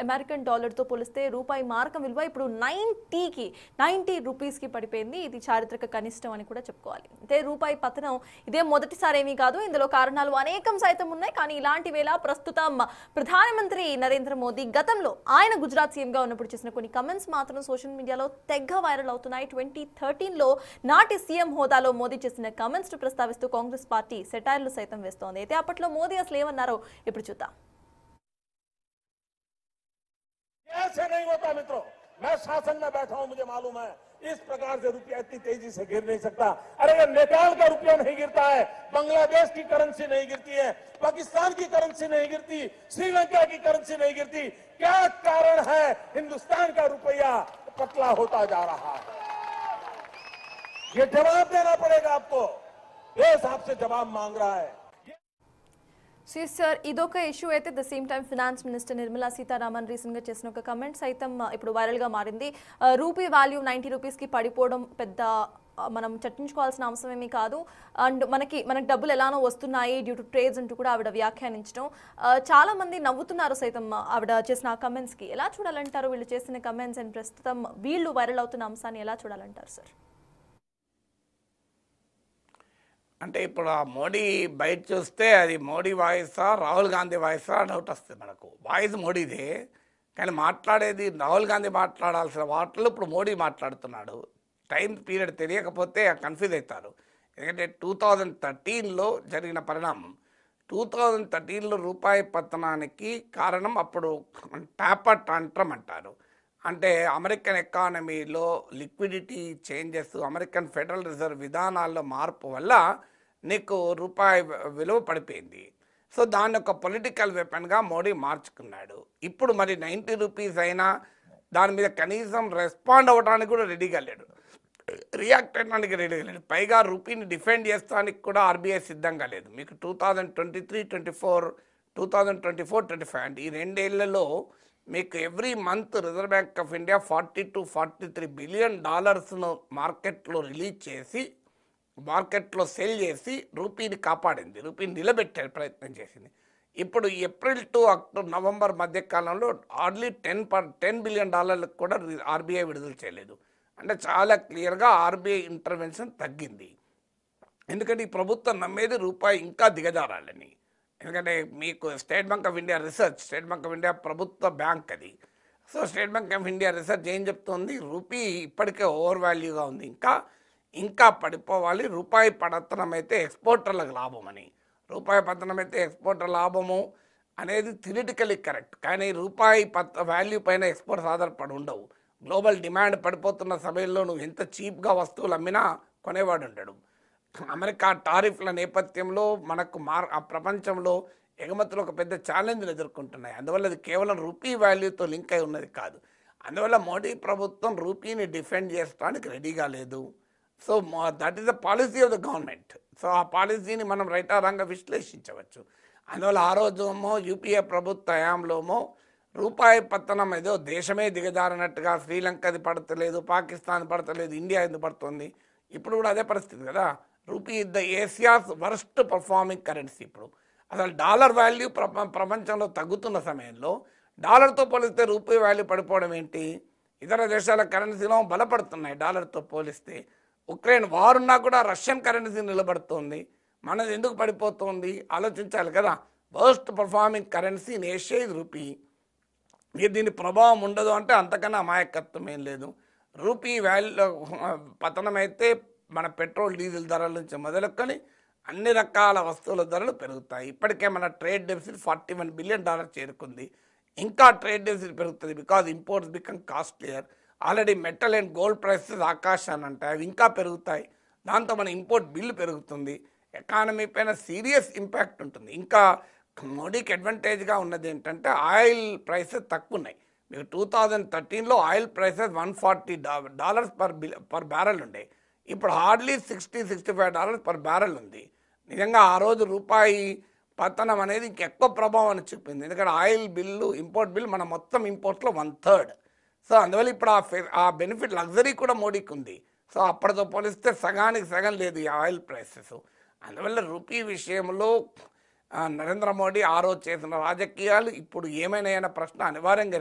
American డాలర్తో పోలిస్తే రూపాయి మారకం విలువ ఇప్పుడు 90 రూపీస్కి పడిపోయింది. ఇది చారిత్రక కనిష్టం అని కూడా చెప్పుకోవాలి. అంటే రూపాయి పతనం ఇదే మొదటిసారి ఏమీ కాదు. ఇందులో కారణాలు అనేకం సైతం ఉన్నాయి. కానీ ఇలాంటి వేళ ప్రస్తుతం ప్రధానమంత్రి నరేంద్ర మోదీ గతంలో ఆయన గుజరాత్ సీఎంగా ఉన్నప్పుడు చేసిన కొన్ని కమెంట్స్ మాత్రం సోషల్ మీడియాలో తెగ వైరల్ అవుతున్నాయి. 2013లో నాటి సీఎం హోదాలో మోదీ చేసిన కమెంట్స్ ను ప్రస్తావిస్తూ కాంగ్రెస్ పార్టీ సెటైర్లు సైతం వేస్తోంది. అయితే అప్పట్లో మోదీ అసలు ఏమన్నారో ఇప్పుడు చూద్దాం. ऐसे नहीं होता मित्रों, मैं शासन में बैठा हूं, मुझे मालूम है इस प्रकार से रुपया इतनी तेजी से गिर नहीं सकता। अरे ये नेपाल का रुपया नहीं गिरता है, बांग्लादेश की करेंसी नहीं गिरती है, पाकिस्तान की करेंसी नहीं गिरती, श्रीलंका की करेंसी नहीं गिरती। क्या कारण है हिंदुस्तान का रुपया पतला होता जा रहा है? ये जवाब देना पड़ेगा आपको, देश आपसे जवाब मांग रहा है। సార్ ఇదొక ఇష్యూ అయితే the same time finance minister Nirmala Sitharaman రీసెంట్గా చేసిన ఒక కమెంట్ సైతం ఇప్పుడు వైరల్గా మారింది. రూపీ వాల్యూ 90 రూపీస్కి పడిపోవడం పెద్ద మనం చర్చించుకోవాల్సిన అంశం ఏమీ కాదు. అండ్ మనకి డబ్బులు ఎలానో వస్తున్నాయి డ్యూ టు ట్రేడ్స్ అంటూ కూడా ఆవిడ వ్యాఖ్యానించడం చాలా మంది నవ్వుతున్నారు సైతం ఆవిడ చేసిన ఆ కమెంట్స్కి. ఎలా చూడాలంటారు వీళ్ళు చేసిన కమెంట్స్ అండ్ ప్రస్తుతం వీళ్ళు వైరల్ అవుతున్న అంశాన్ని ఎలా చూడాలంటారు సార్? అంటే ఇప్పుడు ఆ మోడీ బయట చూస్తే అది మోడీ వాయిసా రాహుల్ గాంధీ వాయిసా డౌట్ వస్తుంది మనకు. వాయిస్ మోడీదే, కానీ మాట్లాడేది రాహుల్ గాంధీ మాట్లాడాల్సిన వాటిలో ఇప్పుడు మోడీ మాట్లాడుతున్నాడు. టైం పీరియడ్ తెలియకపోతే కన్ఫ్యూజ్ అవుతారు. ఎందుకంటే 2013లో జరిగిన పరిణామం, 2013లో రూపాయి పతనానికి కారణం అప్పుడు టాపర్ టాంట్రమ్ అంటారు. అంటే అమెరికన్ ఎకానమీలో liquidity changes, American federal reserve విధానాల్లో మార్పు వల్ల నీకు రూపాయి విలువ పడిపోయింది. సో దాన్ని ఒక పొలిటికల్ వెపన్గా మోడీ మార్చుకున్నాడు. ఇప్పుడు మరి 90 రూపీస్ అయినా దాని మీద కనీసం రెస్పాండ్ అవ్వడానికి కూడా రెడీగా లేడు, రియాక్ట్ అవ్వడానికి రెడీగా లేడు. పైగా రూపీని డిఫెండ్ చేస్తానికి కూడా ఆర్బీఐ సిద్ధంగా లేదు. మీకు 2023-24, 2024-25 అంటే ఈ రెండేళ్లలో మీకు every month reserve bank of India $40-43 billion మార్కెట్లో రిలీజ్ చేసి మార్కెట్లో సెల్ చేసి రూపీని కాపాడింది, రూపీని నిలబెట్టే ప్రయత్నం చేసింది. ఇప్పుడు ఏప్రిల్ టు నవంబర్ మధ్య కాలంలో హార్డ్లీ $10 బిలియన్ కూడా ఆర్బీఐ విడుదల చేయలేదు. అంటే చాలా క్లియర్గా ఆర్బీఐ ఇంటర్వెన్షన్ తగ్గింది. ఎందుకంటే ఈ ప్రభుత్వం నమ్మేది రూపాయి ఇంకా దిగజారాలని. ఎందుకంటే మీకు state bank of India research, state bank of India ప్రభుత్వ బ్యాంక్ అది. So state bank of India research ఏం చెప్తుంది, రూపీ ఇప్పటికే ఓవర్ వాల్యూగా ఉంది, ఇంకా పడిపోవాలి. రూపాయి పతనం అయితే ఎక్స్పోర్టర్లకు లాభం అని, రూపాయి పతనం అయితే ఎక్స్పోర్టర్ లాభము అనేది థియరిటికలీ కరెక్ట్. కానీ రూపాయి వాల్యూ పైన ఎక్స్పోర్ట్స్ ఆధారపడి ఉండవు. గ్లోబల్ డిమాండ్ పడిపోతున్న సమయంలో నువ్వు ఎంత చీప్గా వస్తువులు అమ్మినా కొనేవాడు ఉండడు. అమెరికా టారిఫ్ల నేపథ్యంలో మనకు ప్రపంచంలో ఎగుమతులు ఒక పెద్ద ఛాలెంజ్ని ఎదుర్కొంటున్నాయి. అందువల్ల అది కేవలం రూపీ వాల్యూతో లింక్ అయి ఉన్నది కాదు. అందువల్ల మోడీ ప్రభుత్వం రూపీని డిఫెండ్ చేయడానికి రెడీగా లేదు. So that is the policy of the government. So ఆ పాలసీని మనం రైతారంగా విశ్లేషించవచ్చు. అందువల్ల ఆ రోజుమో యూపీఏ ప్రభుత్వ హయాంలోమో రూపాయి పతనం ఏదో దేశమే దిగజారినట్టుగా, శ్రీలంకది పడతలేదు, పాకిస్తాన్ పడతలేదు, ఇండియా ఎందుకు పడుతుంది. ఇప్పుడు కూడా అదే పరిస్థితి కదా. Rupee is the Asia's worst performing currency. ఇప్పుడు అసలు డాలర్ వాల్యూ ప్రపంచంలో తగ్గుతున్న సమయంలో డాలర్తో పోలిస్తే రూపీ వాల్యూ పడిపోవడం ఏంటి? ఇతర దేశాల కరెన్సీలో బలపడుతున్నాయి డాలర్తో పోలిస్తే. ఉక్రెయిన్ వార్ ఉన్నా కూడా రష్యన్ కరెన్సీ నిలబడుతుంది, మనది ఎందుకు పడిపోతుంది ఆలోచించాలి కదా. Worst performing currency in Asia ఇది రూపీ. దీని ప్రభావం ఉండదు అంటే అంతకన్నా అమాయకత్వం ఏం లేదు. రూపీ వాల్యూ పతనం అయితే మన పెట్రోల్ డీజిల్ ధరల నుంచి మొదలుకొని అన్ని రకాల వస్తువుల ధరలు పెరుగుతాయి. ఇప్పటికే మన ట్రేడ్ డెఫిసిట్ $41 బిలియన్ చేరుకుంది. ఇంకా ట్రేడ్ డెఫిసిట్ పెరుగుతుంది because imports become costlier. Already metal and gold prices ఆకాశాన్ని అంటాయి, అవి ఇంకా పెరుగుతాయి. దాంతో మన ఇంపోర్ట్ బిల్లు పెరుగుతుంది. ఎకానమీ పైన సీరియస్ ఇంపాక్ట్ ఉంటుంది. ఇంకా మోడీకి అడ్వాంటేజ్గా ఉన్నది ఏంటంటే ఆయిల్ ప్రైసెస్ తక్కువ ఉన్నాయి. మీకు 2013లో ఆయిల్ ప్రైసెస్ $140 పర్ బ్యారెల్ ఉండే, ఇప్పుడు హార్డ్లీ $60-65 పర్ బ్యారెల్ ఉంది. నిజంగా ఆ రోజు రూపాయి పతనం అనేది ఇంకెక్కువ ప్రభావాన్ని చూపింది. ఎందుకంటే ఆయిల్ బిల్లు, ఇంపోర్ట్ బిల్ మన మొత్తం ఇంపోర్ట్లో 1/3. సో అందువల్ల ఇప్పుడు ఆ బెనిఫిట్ లగ్జరీ కూడా మోడీకి ఉంది. సో అప్పటితో పోలిస్తే సగానికి సగం లేదు ఈ ఆయిల్ ప్రైసెస్. అందువల్ల రూపీ విషయంలో నరేంద్ర మోడీ ఆ రోజు చేసిన రాజకీయాలు ఇప్పుడు ఏమైనా ప్రశ్న అనివార్యంగా